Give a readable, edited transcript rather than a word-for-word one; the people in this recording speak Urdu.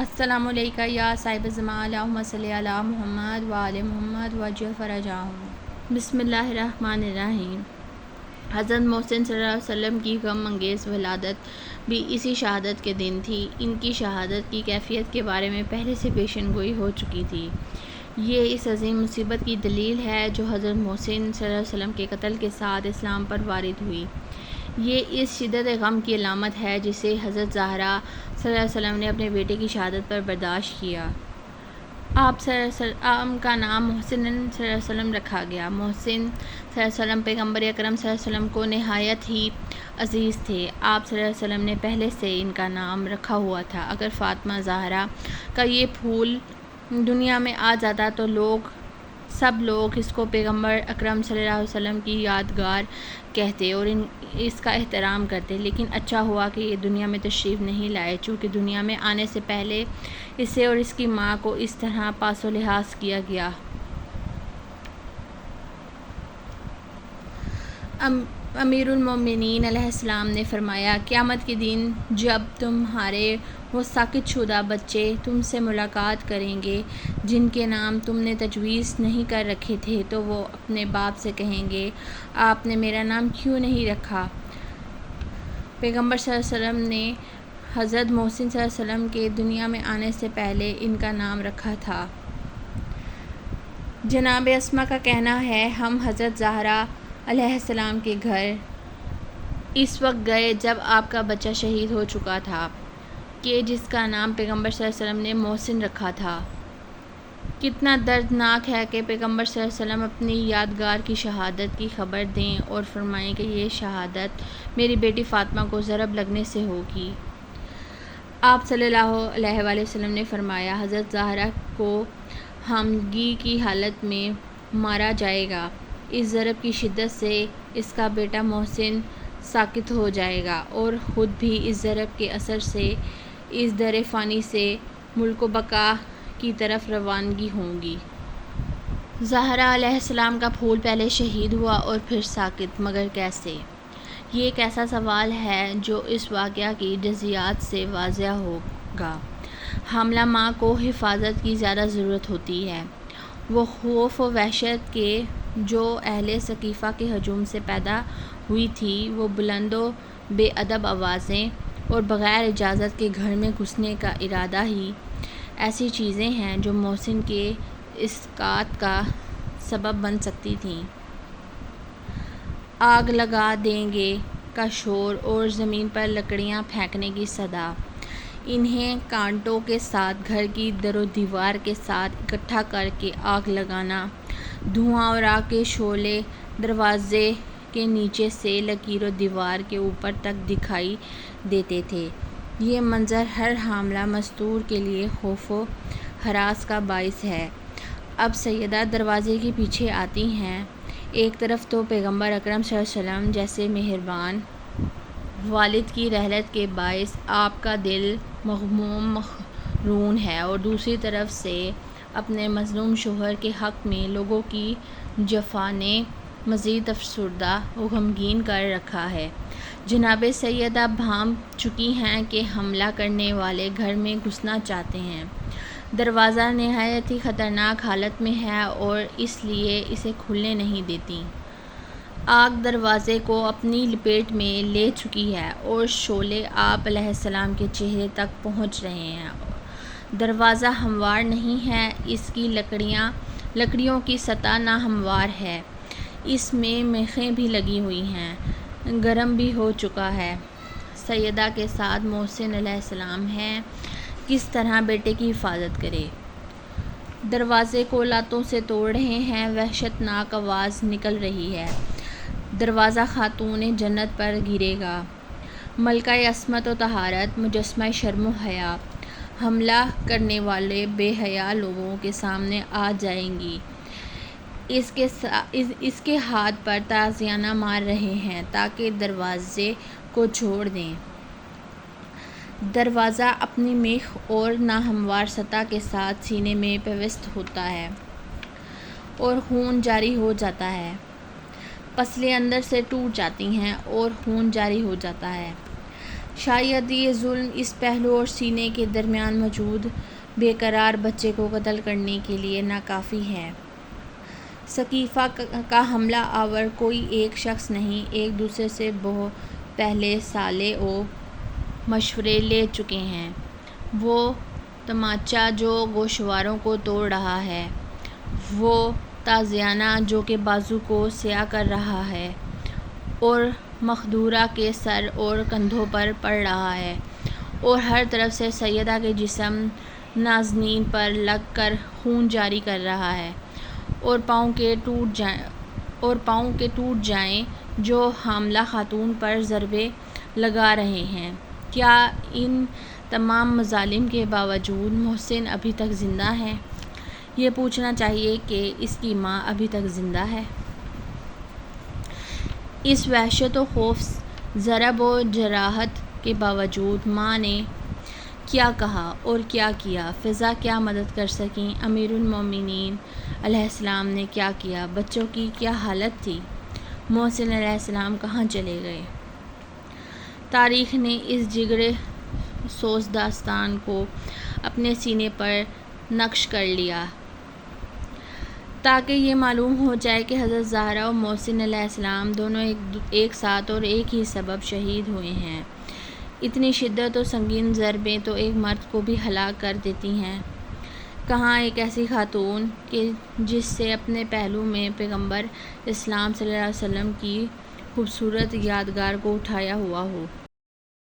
السلام علیکم یا صاحب الزمان، اللہم صلی علی محمد و آل محمد وعجل فرجہم۔ بسم اللہ الرحمن الرحیم۔ حضرت محسن صلی اللہ علیہ وسلم کی غم انگیز ولادت بھی اسی شہادت کے دن تھی۔ ان کی شہادت کی کیفیت کے بارے میں پہلے سے پیشن گوئی ہو چکی تھی۔ یہ اس عظیم مصیبت کی دلیل ہے جو حضرت محسن صلی اللہ علیہ وسلم کے قتل کے ساتھ اسلام پر وارد ہوئی۔ یہ اس شدت غم کی علامت ہے جسے حضرت زہرا صلی اللہ علیہ وسلم نے اپنے بیٹے کی شہادت پر برداشت کیا۔ آپ کا نام محسن صلی اللہ علیہ وسلم رکھا گیا۔ محسن صلی اللہ علیہ وسلم پیغمبر اکرم صلی اللہ علیہ وسلم کو نہایت ہی عزیز تھے۔ آپ صلی اللہ علیہ وسلم نے پہلے سے ان کا نام رکھا ہوا تھا۔ اگر فاطمہ زہرا کا یہ پھول دنیا میں آ جاتا تو سب لوگ اس کو پیغمبر اکرم صلی اللہ علیہ وسلم کی یادگار کہتے اور اس کا احترام کرتے، لیکن اچھا ہوا کہ یہ دنیا میں تشریف نہیں لائے، چونکہ دنیا میں آنے سے پہلے اسے اور اس کی ماں کو اس طرح پاس و لحاظ کیا گیا۔ امیر المومنین علیہ السلام نے فرمایا، قیامت کے دن جب تمہارے وہ ساقط شدہ بچے تم سے ملاقات کریں گے جن کے نام تم نے تجویز نہیں کر رکھے تھے، تو وہ اپنے باپ سے کہیں گے، آپ نے میرا نام کیوں نہیں رکھا؟ پیغمبر صلی اللہ علیہ وسلم نے حضرت محسن صلی اللہ علیہ وسلم کے دنیا میں آنے سے پہلے ان کا نام رکھا تھا۔ جناب اسما کا کہنا ہے، ہم حضرت زہرا علیہ السلام کے گھر اس وقت گئے جب آپ کا بچہ شہید ہو چکا تھا کہ جس کا نام پیغمبر صلی اللہ علیہ وسلم نے محسن رکھا تھا۔ کتنا دردناک ہے کہ پیغمبر صلی اللہ علیہ وسلم اپنی یادگار کی شہادت کی خبر دیں اور فرمائیں کہ یہ شہادت میری بیٹی فاطمہ کو ضرب لگنے سے ہوگی۔ آپ صلی اللہ علیہ وآلہ وسلم نے فرمایا، حضرت زہرا کو حاملگی کی حالت میں مارا جائے گا۔ اس ضرب کی شدت سے اس کا بیٹا محسن ساقط ہو جائے گا اور خود بھی اس ضرب کے اثر سے اس در فانی سے ملک و بقا کی طرف روانگی ہوگی۔ زہرا علیہ السلام کا پھول پہلے شہید ہوا اور پھر ساقط، مگر کیسے؟ یہ ایک ایسا سوال ہے جو اس واقعہ کی جزیات سے واضح ہوگا۔ حاملہ ماں کو حفاظت کی زیادہ ضرورت ہوتی ہے۔ وہ خوف و وحشت کے جو اہل ثقیفہ کے ہجوم سے پیدا ہوئی تھی، وہ بلند و بے ادب آوازیں اور بغیر اجازت کے گھر میں گھسنے کا ارادہ ہی ایسی چیزیں ہیں جو محسن کے اسقاط کا سبب بن سکتی تھیں۔ آگ لگا دیں گے کا شور اور زمین پر لکڑیاں پھینکنے کی صدا، انہیں کانٹوں کے ساتھ گھر کی در و دیوار کے ساتھ اکٹھا کر کے آگ لگانا، دھواں اور آگ کے شعلے دروازے کے نیچے سے لکیر و دیوار کے اوپر تک دکھائی دیتے تھے۔ یہ منظر ہر حاملہ مستور کے لیے خوف و ہراس کا باعث ہے۔ اب سیدہ دروازے کے پیچھے آتی ہیں۔ ایک طرف تو پیغمبر اکرم صلی اللہ علیہ وسلم جیسے مہربان والد کی رحلت کے باعث آپ کا دل مغموم محزون ہے، اور دوسری طرف سے اپنے مظلوم شوہر کے حق میں لوگوں کی جفا نے مزید افسردہ و غمگین کر رکھا ہے۔ جناب سیدہ بھانپ چکی ہیں کہ حملہ کرنے والے گھر میں گھسنا چاہتے ہیں۔ دروازہ نہایت ہی خطرناک حالت میں ہے اور اس لیے اسے کھلنے نہیں دیتی۔ آگ دروازے کو اپنی لپیٹ میں لے چکی ہے اور شعلے آپ علیہ السلام کے چہرے تک پہنچ رہے ہیں۔ دروازہ ہموار نہیں ہے، اس کی لکڑیوں کی سطح ناہموار ہے، اس میں میخیں بھی لگی ہوئی ہیں، گرم بھی ہو چکا ہے۔ سیدہ کے ساتھ محسن علیہ السلام ہے، کس طرح بیٹے کی حفاظت کرے؟ دروازے کو لاتوں سے توڑ رہے ہیں، وحشت ناک آواز نکل رہی ہے، دروازہ خاتون جنت پر گرے گا، ملکہ عصمت و طہارت، مجسمہ شرم و حیا، حملہ کرنے والے بے حیا لوگوں کے سامنے آ جائیں گی۔ اس کے ہاتھ پر تازیانہ مار رہے ہیں تاکہ دروازے کو چھوڑ دیں۔ دروازہ اپنی میخ اور ناہموار سطح کے ساتھ سینے میں پیوست ہوتا ہے اور خون جاری ہو جاتا ہے، پسلیں اندر سے ٹوٹ جاتی ہیں اور خون جاری ہو جاتا ہے۔ شاید یہ ظلم اس پہلو اور سینے کے درمیان موجود بے قرار بچے کو قتل کرنے کے لیے ناکافی ہے۔ ثقیفہ کا حملہ آور کوئی ایک شخص نہیں، ایک دوسرے سے بہت پہلے صالح و مشورے لے چکے ہیں۔ وہ تمانچہ جو گوشواروں کو توڑ رہا ہے، وہ تازیانہ جو کہ بازو کو سیاہ کر رہا ہے اور مخدورہ کے سر اور کندھوں پر پڑ رہا ہے، اور ہر طرف سے سیدہ کے جسم نازنین پر لگ کر خون جاری کر رہا ہے، اور پاؤں کے ٹوٹ جائیں جو حاملہ خاتون پر ضربیں لگا رہے ہیں۔ کیا ان تمام مظالم کے باوجود محسن ابھی تک زندہ ہے؟ یہ پوچھنا چاہیے کہ اس کی ماں ابھی تک زندہ ہے؟ اس وحشت و خوف، ضرب و جراحت کے باوجود ماں نے کیا کہا اور کیا کیا؟ فضا کیا مدد کر سکیں؟ امیر المومنین علیہ السلام نے کیا کیا؟ بچوں کی کیا حالت تھی؟ محسن علیہ السلام کہاں چلے گئے؟ تاریخ نے اس جگر سوز داستان کو اپنے سینے پر نقش کر لیا تاکہ یہ معلوم ہو جائے کہ حضرت زہرا اور محسن علیہ السلام دونوں ایک ساتھ اور ایک ہی سبب شہید ہوئے ہیں۔ اتنی شدت اور سنگین ضربیں تو ایک مرد کو بھی ہلاک کر دیتی ہیں، کہاں ایک ایسی خاتون کہ جس سے اپنے پہلو میں پیغمبر اسلام صلی اللہ علیہ وسلم کی خوبصورت یادگار کو اٹھایا ہوا ہو۔